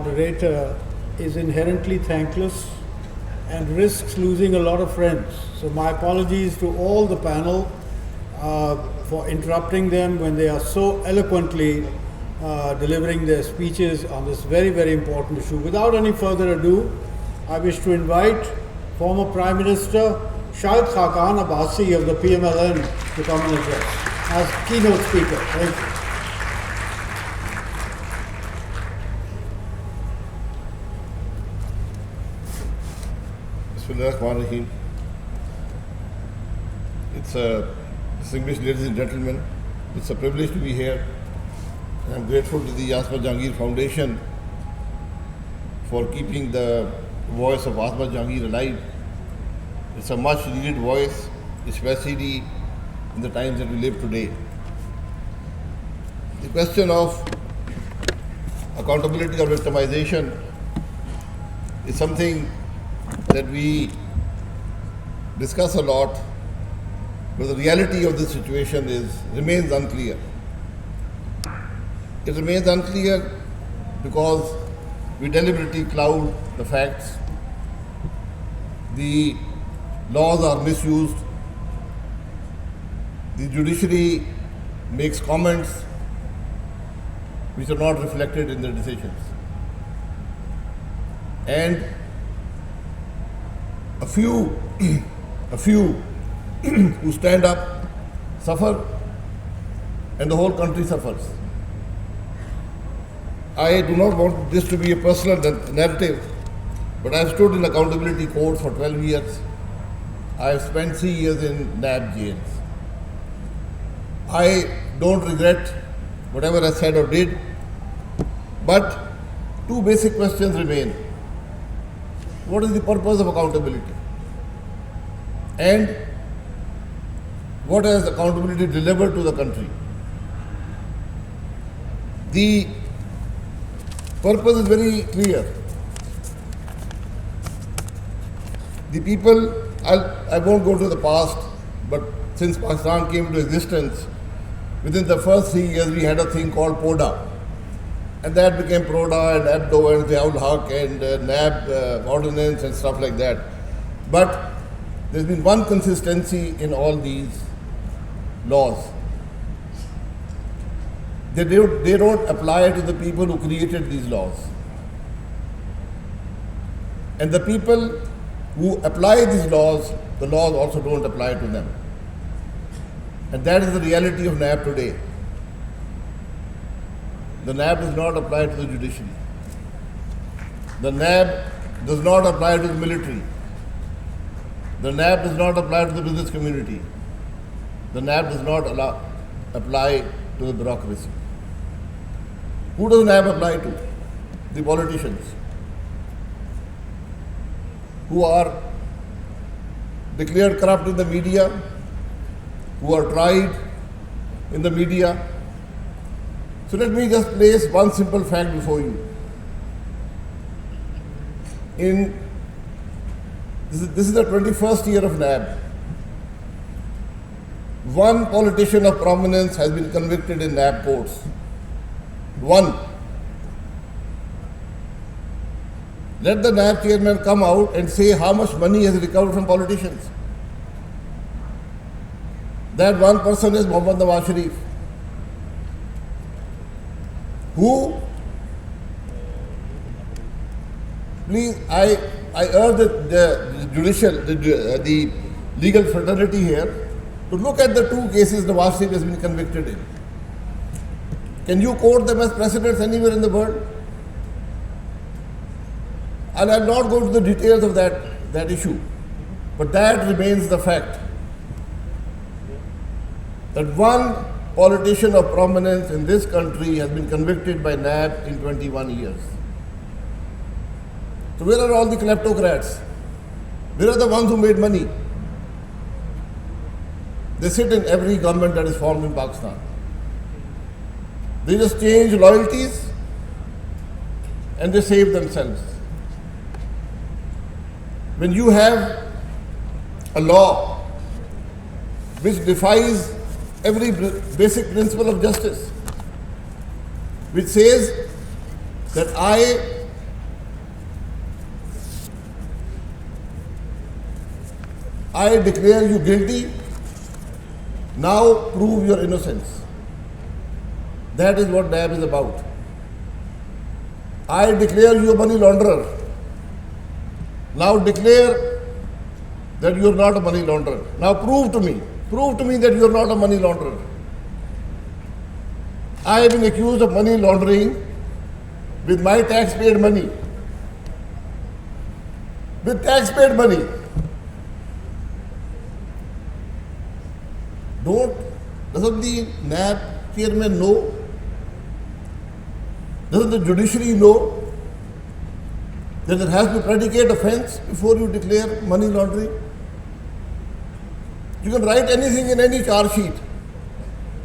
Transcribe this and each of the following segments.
moderator is inherently thankless and risks losing a lot of friends. So my apologies to all the panel for interrupting them when they are so eloquently delivering their speeches on this very, very important issue. Without any further ado, I wish to invite former Prime Minister Shahid Khaqan Abbasi of the PMLN to come and address as keynote speaker. Thank you. Bismillahirrahmanirrahim. It's distinguished ladies and gentlemen, it's a privilege to be here. I'm grateful to the Asma Jahangir Foundation for keeping the voice of Asma Jahangir alive. It's a much needed voice, especially in the times that we live today. The question of accountability or victimization is something that we discuss a lot, but the reality of the situation remains unclear. It remains unclear because we deliberately cloud the facts. The laws are misused. The judiciary makes comments which are not reflected in their decisions. And a few who stand up suffer, and the whole country suffers. I do not want this to be a personal narrative, but I have stood in accountability court for 12 years. I have spent 3 years in NAB jails. I don't regret whatever I said or did, but two basic questions remain. What is the purpose of accountability? And what has accountability delivered to the country? The purpose is very clear. The people, I won't go to the past, but since Pakistan came into existence, within the first 3 years we had a thing called PODA. And that became PRODA and ABDO and Ziaul Haq and NAB ordinance and stuff like that. But there's been one consistency in all these laws. They don't apply to the people who created these laws. And the people who apply these laws, the laws also don't apply to them. And that is the reality of NAB today. The NAB does not apply to the judiciary. The NAB does not apply to the military. The NAB does not apply to the business community. The NAB does not apply to the bureaucracy. Who does NAB apply to? The politicians, who are declared corrupt in the media, who are tried in the media. So let me just place one simple fact before you. This is the 21st year of NAB. One politician of prominence has been convicted in NAB courts. One. Let the NAB chairman come out and say how much money he has recovered from politicians. That one person is Mohammad Nawaz Sharif, who, please, I urge the legal fraternity here to look at the two cases Nawaz Sharif has been convicted in. Can you quote them as precedents anywhere in the world? And I'll not go to the details of that issue, but that remains the fact that one politician of prominence in this country has been convicted by NAB in 21 years. So where are all the kleptocrats? Where are the ones who made money? They sit in every government that is formed in Pakistan. They just change loyalties and they save themselves. When you have a law which defies every basic principle of justice, which says that I I declare you guilty. Now prove your innocence. That is what NAB is about. I declare you a money launderer. Now declare that you are not a money launderer. Now prove to me that you are not a money launderer. I have been accused of money laundering with my tax-paid money. With tax-paid money. Doesn't the NAB chairman know? Doesn't the judiciary know that there has to be predicate offence before you declare money laundering? You can write anything in any charge sheet.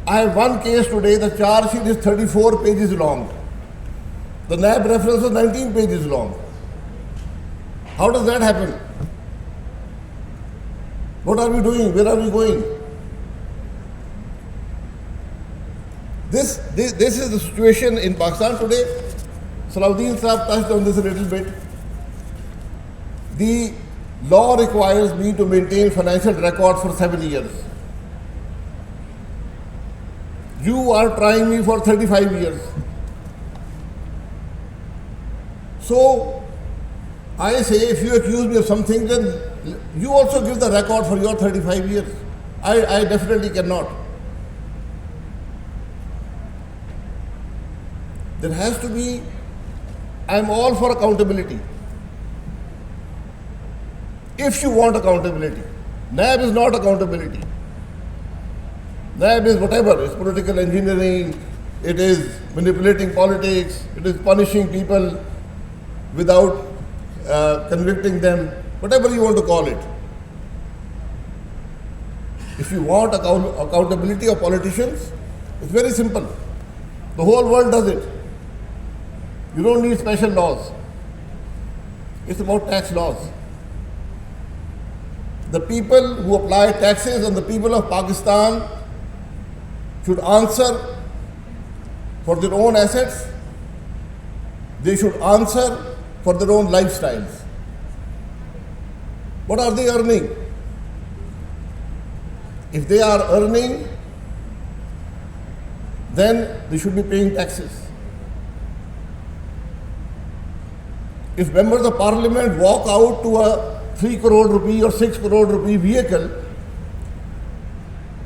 I have one case today, the charge sheet is 34 pages long. The NAB reference was 19 pages long. How does that happen? What are we doing? Where are we going? This is the situation in Pakistan today. Salahuddin Saab touched on this a little bit. The law requires me to maintain financial records for 7 years. You are trying me for 35 years. So, I say if you accuse me of something, then you also give the record for your 35 years. I definitely cannot. There has to be, I'm all for accountability. If you want accountability, NAB is not accountability. NAB is whatever, it's political engineering, it is manipulating politics, it is punishing people without convicting them, whatever you want to call it. If you want accountability of politicians, it's very simple. The whole world does it. You don't need special laws. It's about tax laws. The people who apply taxes on the people of Pakistan should answer for their own assets. They should answer for their own lifestyles. What are they earning? If they are earning, then they should be paying taxes. If members of parliament walk out to a 3 crore rupee or 6 crore rupee vehicle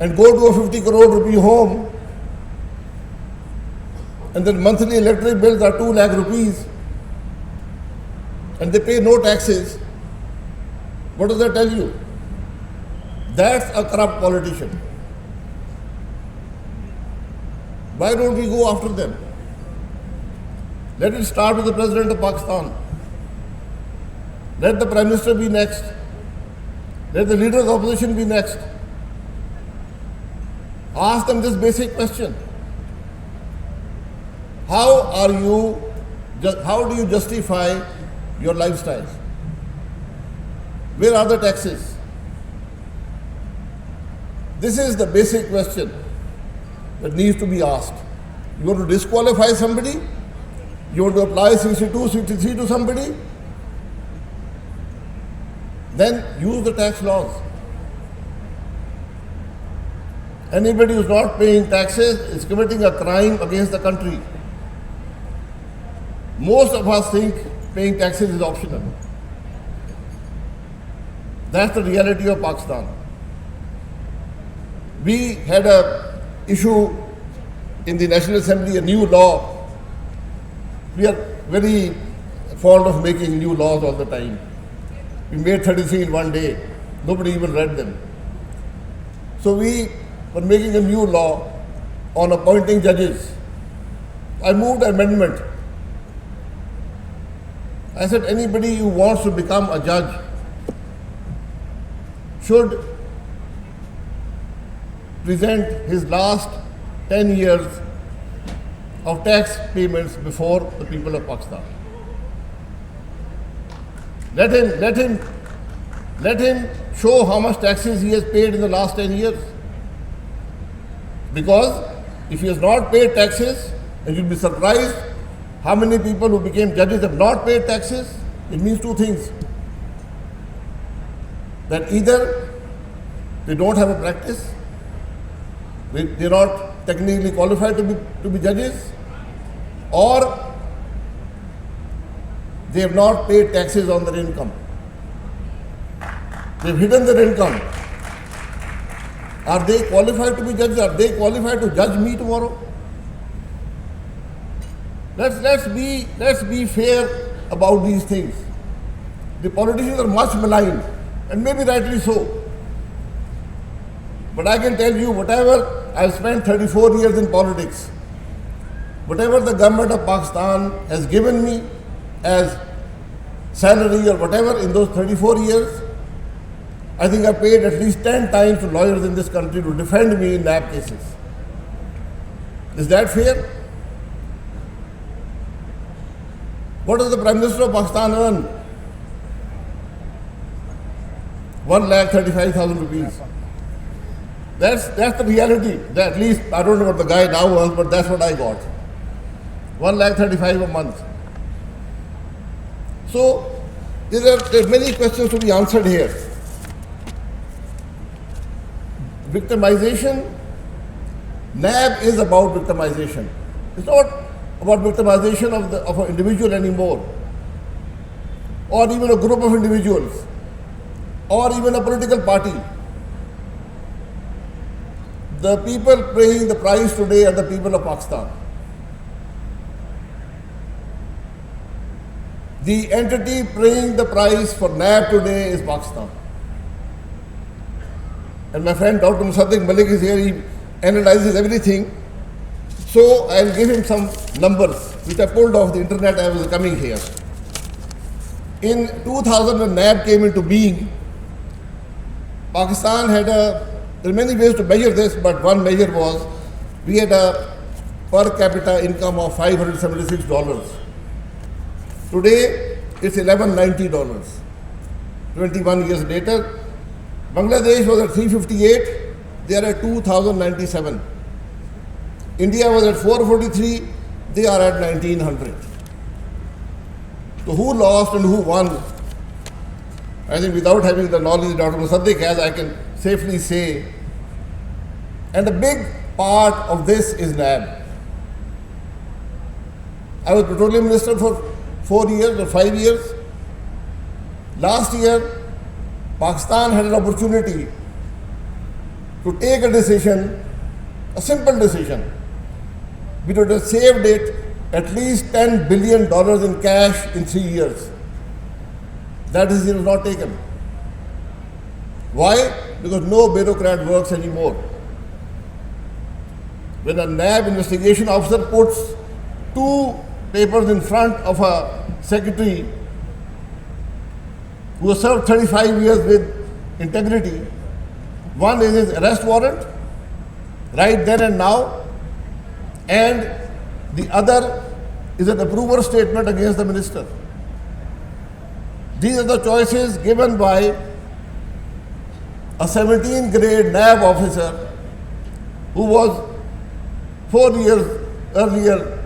and go to a 50 crore rupee home, and then monthly electric bills are 2 lakh rupees, and they pay no taxes, what does that tell you? That's a corrupt politician. Why don't we go after them? Let it start with the President of Pakistan. Let the Prime Minister be next. Let the leader of the opposition be next. Ask them this basic question. How do you justify your lifestyle? Where are the taxes? This is the basic question that needs to be asked. You want to disqualify somebody? You want to apply 62, 63 to somebody? Then use the tax laws. Anybody who is not paying taxes is committing a crime against the country. Most of us think paying taxes is optional. That's the reality of Pakistan. We had an issue in the National Assembly, a new law. We are very fond of making new laws all the time. We made 33 in one day. Nobody even read them. So we were making a new law on appointing judges. I moved an amendment. I said anybody who wants to become a judge should present his last 10 years of tax payments before the people of Pakistan. Let him show how much taxes he has paid in the last 10 years. Because if he has not paid taxes, and you'll be surprised how many people who became judges have not paid taxes. It means two things. That either They don't have a practice. They're not technically qualified to be judges, or they have not paid taxes on their income. They've hidden their income. Are they qualified to be judges? Are they qualified to judge me tomorrow? Let's be fair about these things. The politicians are much maligned, and maybe rightly so. But I can tell you, whatever I've spent 34 years in politics, whatever the government of Pakistan has given me as salary or whatever in those 34 years, I think I paid at least 10 times to lawyers in this country to defend me in NAB cases. Is that fair? What does the Prime Minister of Pakistan earn? 1,35,000 rupees. That's the reality. At least, I don't know what the guy now earns, but that's what I got. 1,35,000 a month. So, there are many questions to be answered here. Victimization, NAB is about victimization. It's not about victimization of an individual anymore, or even a group of individuals, or even a political party. The people paying the price today are the people of Pakistan. The entity paying the price for NAB today is Pakistan. And my friend Dr. Musaddiq Malik is here, he analyzes everything. So I'll give him some numbers, which I pulled off the internet as I was coming here. In 2000, when NAB came into being, Pakistan had there are many ways to measure this, but one measure was, we had a per capita income of $576. Today, it's $1,190. 21 years later, Bangladesh was at 358, they are at 2,097. India was at 443, they are at 1,900. So who lost and who won? I think without having the knowledge Dr. Musaddiq has, I can safely say, and a big part of this is NAB. I was Petroleum Minister for 4 years or 5 years. Last year, Pakistan had an opportunity to take a decision, a simple decision. We would have saved it at least $10 billion in cash in 3 years. That decision was not taken. Why? Because no bureaucrat works anymore. When a NAB investigation officer puts 2 papers in front of a secretary who has served 35 years with integrity, one is his arrest warrant, right then and now, and the other is an approval statement against the minister. These are the choices given by a 17th grade NAB officer who was 4 years earlier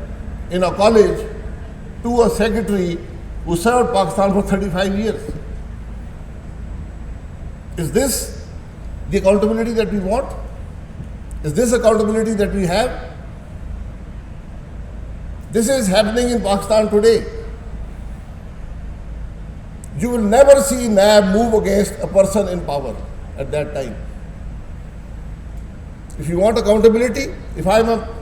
in a college to a secretary who served Pakistan for 35 years. Is this the accountability that we want? Is this accountability that we have? This is happening in Pakistan today. You will never see NAB move against a person in power at that time. If you want accountability, if I'm a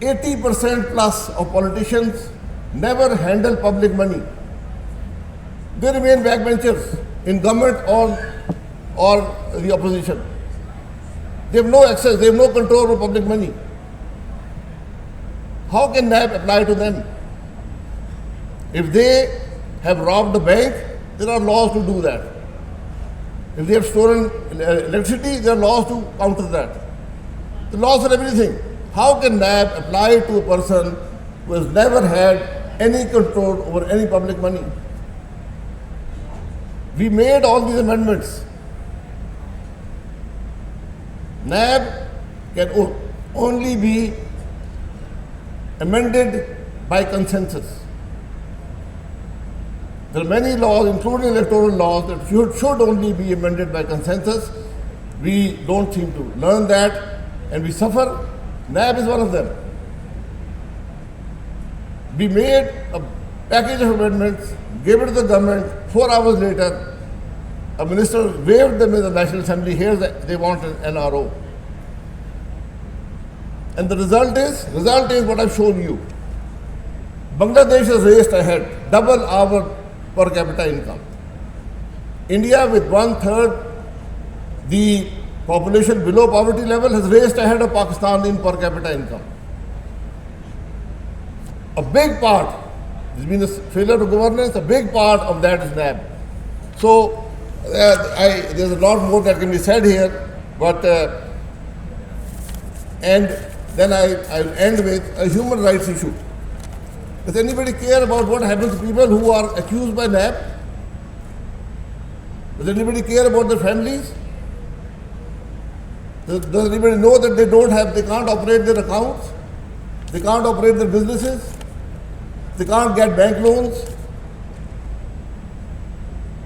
80% plus of politicians never handle public money. They remain backbenchers in government or the opposition. They have no access, they have no control over public money. How can NAB apply to them? If they have robbed a bank, there are laws to do that. If they have stolen electricity, there are laws to counter that. The laws for everything. How can NAB apply to a person who has never had any control over any public money? We made all these amendments. NAB can only be amended by consensus. There are many laws, including electoral laws, that should only be amended by consensus, We don't seem to learn that, and we suffer. NAB is one of them. We made a package of amendments, gave it to the government. 4 hours later, a minister waved them in the National Assembly. Here they want an NRO. And the result is what I've shown you. Bangladesh has raced ahead, double our per capita income. India, with 1/3 the population below poverty level, has raced ahead of Pakistan in per capita income. A big part, there's been a failure of governance, a big part of that is NAB. So, there's a lot more that can be said here, but, and then I'll end with a human rights issue. Does anybody care about what happens to people who are accused by NAB? Does anybody care about their families? Does anybody know that they can't operate their accounts? They can't operate their businesses? They can't get bank loans?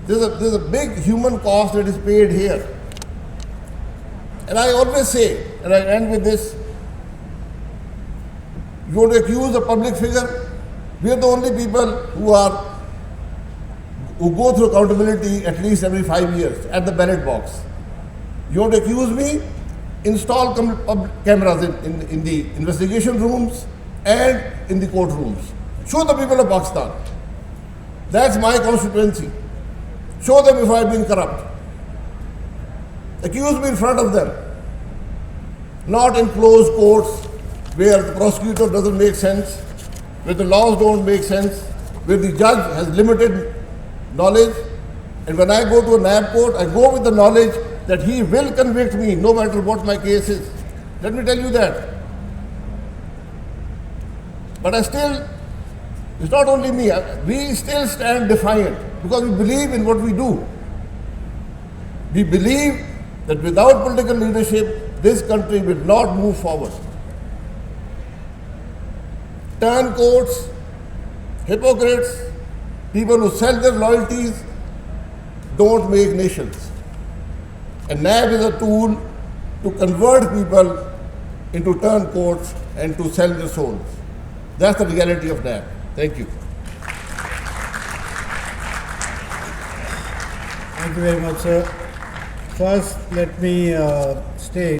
There's a big human cost that is paid here. And I always say, and I end with this, you want to accuse a public figure? We are the only people who go through accountability at least every 5 years at the ballot box. You want to accuse me? Install cameras in the investigation rooms and in the courtrooms. Show the people of Pakistan. That's my constituency. Show them if I've been corrupt. Accuse me in front of them. Not in closed courts where the prosecutor doesn't make sense, where the laws don't make sense, where the judge has limited knowledge. And when I go to a NAB court, I go with the knowledge that he will convict me no matter what my case is. Let me tell you that. But it's not only me, we still stand defiant because we believe in what we do. We believe that without political leadership, this country will not move forward. Turncoats, hypocrites, people who sell their loyalties don't make nations. And NAB is a tool to convert people into turncoats and to sell their souls. That's the reality of NAB. Thank you. Thank you very much, sir. First, let me state